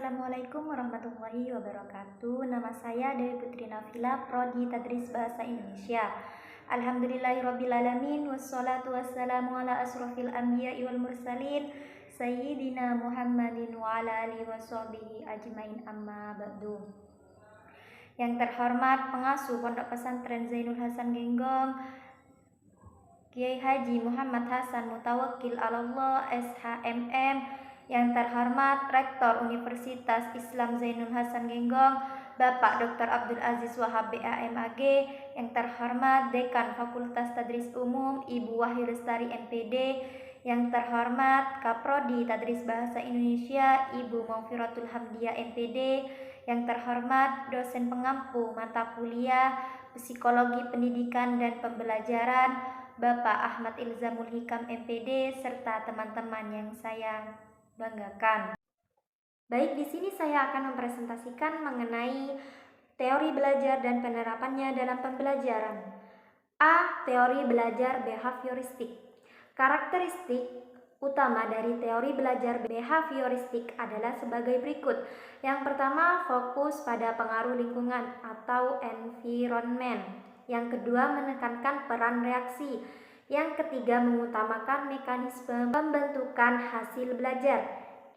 Assalamualaikum warahmatullahi wabarakatuh. Nama saya Dewi Putri Nafila, Prodi Tadris Bahasa Indonesia. Alhamdulillahirrabbilalamin. Wassalatu wassalamu ala asrofil anbiya'i wal mursalin Sayyidina Muhammadin wa ala alihi wa sahbihi ajmain, amma ba'du. Yang terhormat pengasuh Pondok Pesantren Zainul Hasan Genggong, Kiai Haji Muhammad Hasan Mutawakkil Allah SHMM, yang terhormat Rektor Universitas Islam Zainul Hasan Genggong, Bapak Dr. Abdul Aziz Wahab BAMAG, yang terhormat Dekan Fakultas Tadris Umum Ibu Wahyu Lestari MPD, yang terhormat Kaprodi Tadris Bahasa Indonesia Ibu Maufiratul Hamdiah MPD, yang terhormat dosen pengampu mata kuliah Psikologi Pendidikan dan Pembelajaran Bapak Ahmad Ilzamul Hikam MPD, serta teman-teman yang saya banggakan. Baik, di sini saya akan mempresentasikan mengenai teori belajar dan penerapannya dalam pembelajaran. A. Teori belajar behavioristik. Karakteristik utama dari teori belajar behavioristik adalah sebagai berikut. Yang pertama, fokus pada pengaruh lingkungan atau environment. Yang kedua, menekankan peran reaksi. Yang ketiga, mengutamakan mekanisme pembentukan hasil belajar.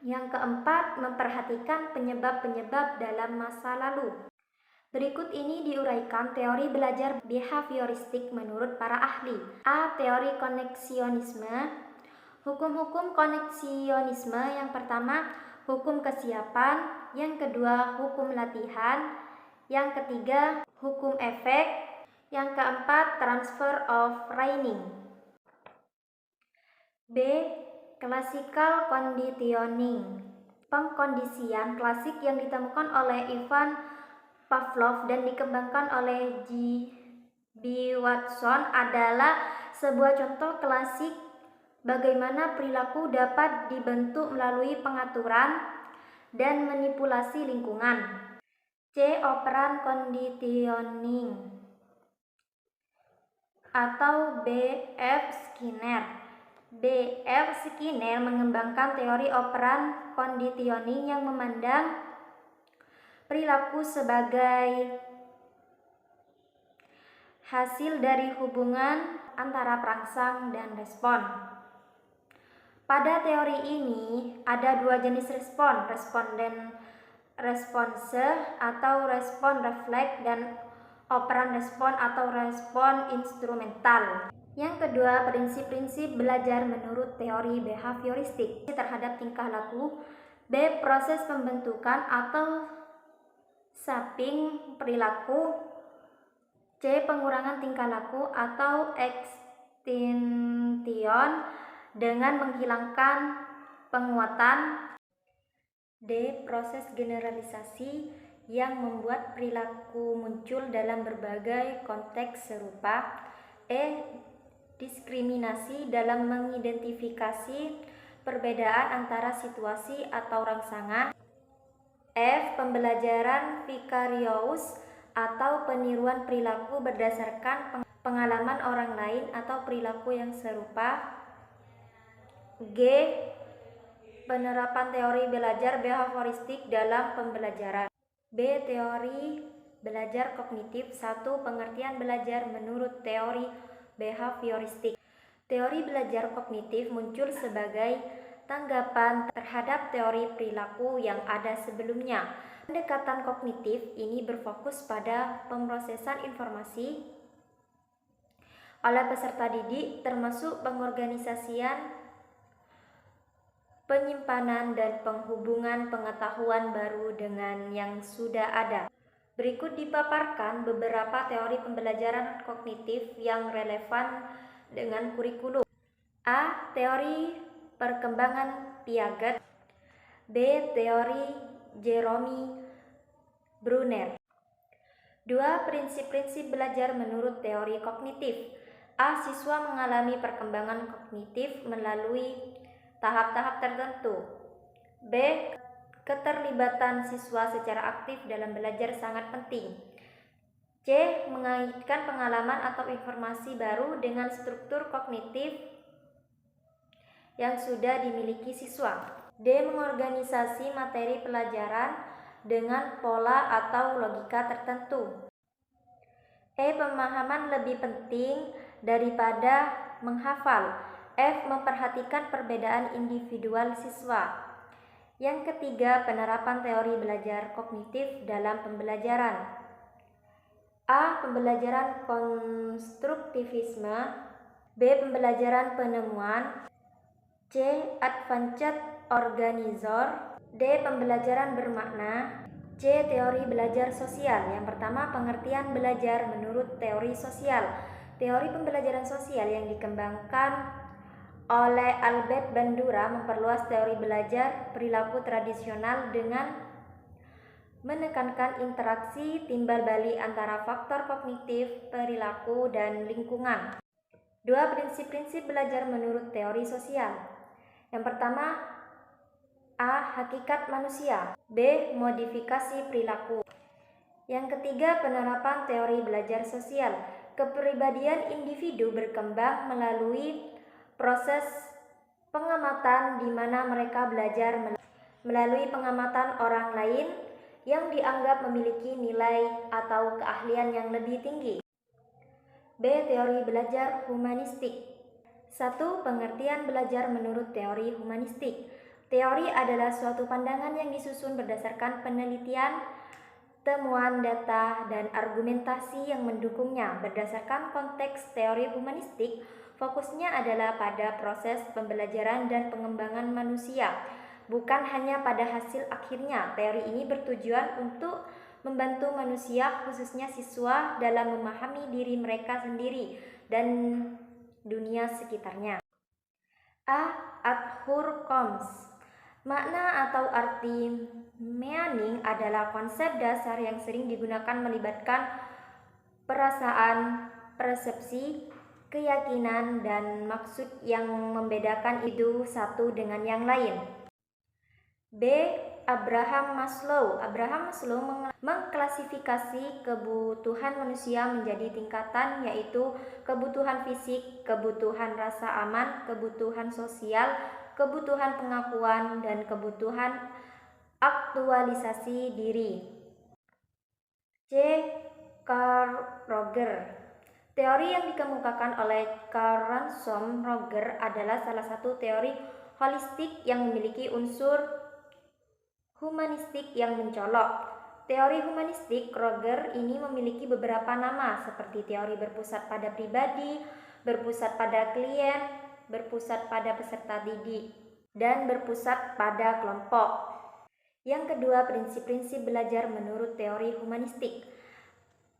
Yang keempat, memperhatikan penyebab-penyebab dalam masa lalu. Berikut ini diuraikan teori belajar behavioristik menurut para ahli. A. Teori koneksionisme. Hukum-hukum koneksionisme: yang pertama, hukum kesiapan. Yang kedua, hukum latihan. Yang ketiga, hukum efek. Yang keempat, transfer of learning. B. Classical conditioning. Pengkondisian klasik yang ditemukan oleh Ivan Pavlov dan dikembangkan oleh G.B. Watson adalah sebuah contoh klasik bagaimana perilaku dapat dibentuk melalui pengaturan dan manipulasi lingkungan. C. Operan conditioning atau B.F. Skinner. B.F. Skinner mengembangkan teori operan conditioning yang memandang perilaku sebagai hasil dari hubungan antara perangsang dan respon. Pada teori ini ada dua jenis respon, responden response atau respon refleks dan operan respon atau respon instrumental. Yang kedua, prinsip-prinsip belajar menurut teori behavioristik terhadap tingkah laku. B. Proses pembentukan atau shaping perilaku. C. Pengurangan tingkah laku atau extinction dengan menghilangkan penguatan. D. Proses generalisasi yang membuat perilaku muncul dalam berbagai konteks serupa. E. Diskriminasi dalam mengidentifikasi perbedaan antara situasi atau rangsangan. F. Pembelajaran vicarious atau peniruan perilaku berdasarkan pengalaman orang lain atau perilaku yang serupa. G. Penerapan teori belajar behavioristik dalam pembelajaran. B. Teori belajar kognitif. 1. Pengertian belajar menurut teori behavioristik. Teori belajar kognitif muncul sebagai tanggapan terhadap teori perilaku yang ada sebelumnya. Pendekatan kognitif ini berfokus pada pemrosesan informasi oleh peserta didik, termasuk pengorganisasian, penyimpanan, dan penghubungan pengetahuan baru dengan yang sudah ada. Berikut dipaparkan beberapa teori pembelajaran kognitif yang relevan dengan kurikulum. A. Teori perkembangan Piaget. B. Teori Jerome Bruner. 2. Prinsip-prinsip belajar menurut teori kognitif. A. Siswa mengalami perkembangan kognitif melalui tahap-tahap tertentu. B. Keterlibatan siswa secara aktif dalam belajar sangat penting. C. Mengaitkan pengalaman atau informasi baru dengan struktur kognitif yang sudah dimiliki siswa. D. Mengorganisasi materi pelajaran dengan pola atau logika tertentu. E. Pemahaman lebih penting daripada menghafal. F. Memperhatikan perbedaan individual siswa. Yang ketiga, penerapan teori belajar kognitif dalam pembelajaran. A. Pembelajaran konstruktivisme. B. Pembelajaran penemuan. C. Advanced Organizer. D. Pembelajaran bermakna. C. Teori belajar sosial. Yang pertama, pengertian belajar menurut teori sosial. Teori pembelajaran sosial yang dikembangkan oleh Albert Bandura memperluas teori belajar perilaku tradisional dengan menekankan interaksi timbal balik antara faktor kognitif, perilaku, dan lingkungan. Dua prinsip-prinsip belajar menurut teori sosial. Yang pertama, A. Hakikat manusia. B. Modifikasi perilaku. Yang ketiga, penerapan teori belajar sosial. Kepribadian individu berkembang melalui proses pengamatan di mana mereka belajar melalui pengamatan orang lain yang dianggap memiliki nilai atau keahlian yang lebih tinggi. B. Teori belajar humanistik. 1. Pengertian belajar menurut teori humanistik. Teori adalah suatu pandangan yang disusun berdasarkan penelitian, temuan data, dan argumentasi yang mendukungnya. Berdasarkan konteks teori humanistik, fokusnya adalah pada proses pembelajaran dan pengembangan manusia, bukan hanya pada hasil akhirnya. Teori ini bertujuan untuk membantu manusia, khususnya siswa, dalam memahami diri mereka sendiri dan dunia sekitarnya. A. Arthur Combs. Makna atau arti meaning adalah konsep dasar yang sering digunakan melibatkan perasaan, persepsi, keyakinan, dan maksud yang membedakan itu satu dengan yang lain. B. Abraham Maslow. Abraham Maslow mengklasifikasi kebutuhan manusia menjadi tingkatan, yaitu kebutuhan fisik, kebutuhan rasa aman, kebutuhan sosial, kebutuhan pengakuan, dan kebutuhan aktualisasi diri. C. Carl Roger. Teori yang dikemukakan oleh Carl Ransom Roger adalah salah satu teori holistik yang memiliki unsur humanistik yang mencolok. Teori humanistik Roger ini memiliki beberapa nama, seperti teori berpusat pada pribadi, berpusat pada klien, berpusat pada peserta didik, dan berpusat pada kelompok. Yang kedua, prinsip-prinsip belajar menurut teori humanistik.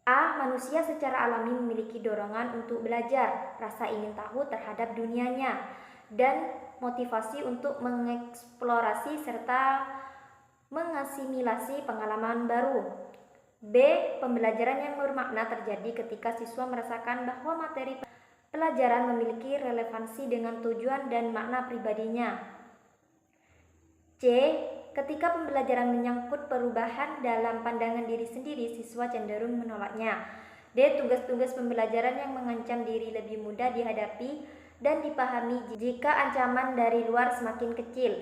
A. Manusia secara alami memiliki dorongan untuk belajar, rasa ingin tahu terhadap dunianya, dan motivasi untuk mengeksplorasi serta mengasimilasi pengalaman baru. B. Pembelajaran yang bermakna terjadi ketika siswa merasakan bahwa materi pelajaran memiliki relevansi dengan tujuan dan makna pribadinya. C. Ketika pembelajaran menyangkut perubahan dalam pandangan diri sendiri, siswa cenderung menolaknya. D. Tugas-tugas pembelajaran yang mengancam diri lebih mudah dihadapi dan dipahami jika ancaman dari luar semakin kecil.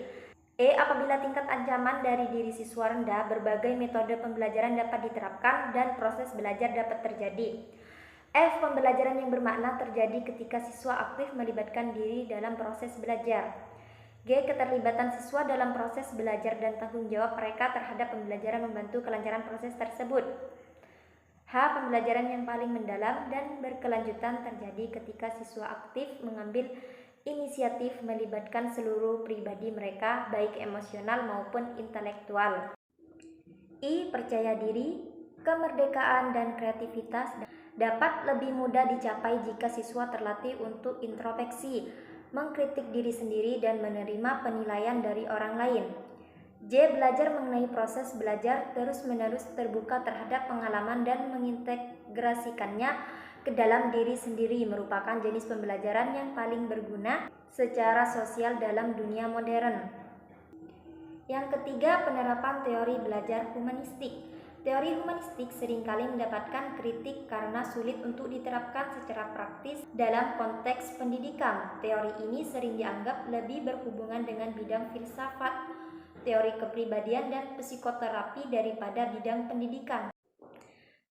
E. Apabila tingkat ancaman dari diri siswa rendah, berbagai metode pembelajaran dapat diterapkan dan proses belajar dapat terjadi. F. Pembelajaran yang bermakna terjadi ketika siswa aktif melibatkan diri dalam proses belajar. G. Keterlibatan siswa dalam proses belajar dan tanggung jawab mereka terhadap pembelajaran membantu kelancaran proses tersebut. H. Pembelajaran yang paling mendalam dan berkelanjutan terjadi ketika siswa aktif mengambil inisiatif melibatkan seluruh pribadi mereka, baik emosional maupun intelektual. I. Percaya diri, kemerdekaan, dan kreativitas dapat lebih mudah dicapai jika siswa terlatih untuk introspeksi, mengkritik diri sendiri, dan menerima penilaian dari orang lain. J. Belajar mengenai proses belajar terus-menerus terbuka terhadap pengalaman dan mengintegrasikannya ke dalam diri sendiri merupakan jenis pembelajaran yang paling berguna secara sosial dalam dunia modern. Yang ketiga, penerapan teori belajar humanistik. Teori humanistik seringkali mendapatkan kritik karena sulit untuk diterapkan secara praktis dalam konteks pendidikan. Teori ini sering dianggap lebih berhubungan dengan bidang filsafat, teori kepribadian, dan psikoterapi daripada bidang pendidikan.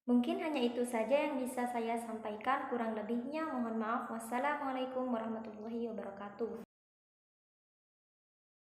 Mungkin hanya itu saja yang bisa saya sampaikan, kurang lebihnya mohon maaf. Wassalamualaikum warahmatullahi wabarakatuh.